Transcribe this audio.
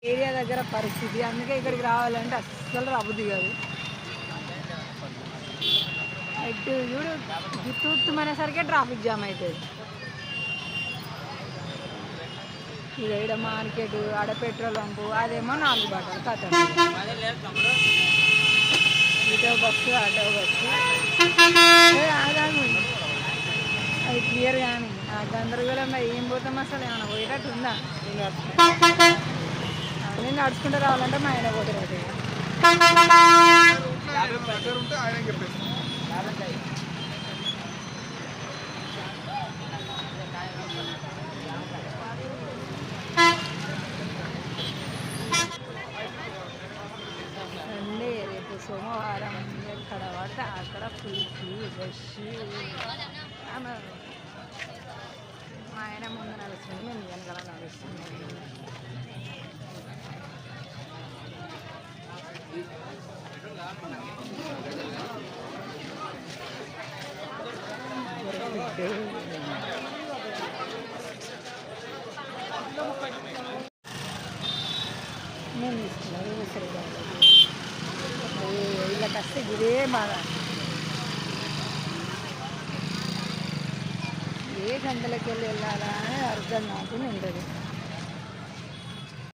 Area దగ్గర పరిస్థితి, అందుకే ఇక్కడికి రావాలంటే అస్సలు రాబుద్ది కాదు. ఇటు చూడు, గుర్తుమనేసరికి ట్రాఫిక్ జామ్ అవుతుంది. ఇది ఈడ మార్కెట్, ఆడ పెట్రోల్ పంపు, అదేమో 4 బట్టలు కథ. ఇటో బస్సు, ఆటో బస్సు. ఆగాను, అది క్లియర్ కానీ ఆ గందరగోళంలో ఏం పోతాం అసలు. ఏమైనా పోయేటట్టు ఉందా? నేను నడుచుకుంటూ రావాలంటే మా ఆయన పోతాడు. సండే, రేపు సోమవారం, ఎక్కడ పడితే అక్కడ ఫుల్ రష్. మా ఆయన ముందు నడుస్తుంది, మేము వెనకాల నడుస్తున్నాం. నేను తీసుకున్నాను సరిగా వీళ్ళకి వస్తే ఇదే బాగా. ఏ గంటలకి వెళ్ళాలా అని అర్థం కాకుండా ఉంటుంది.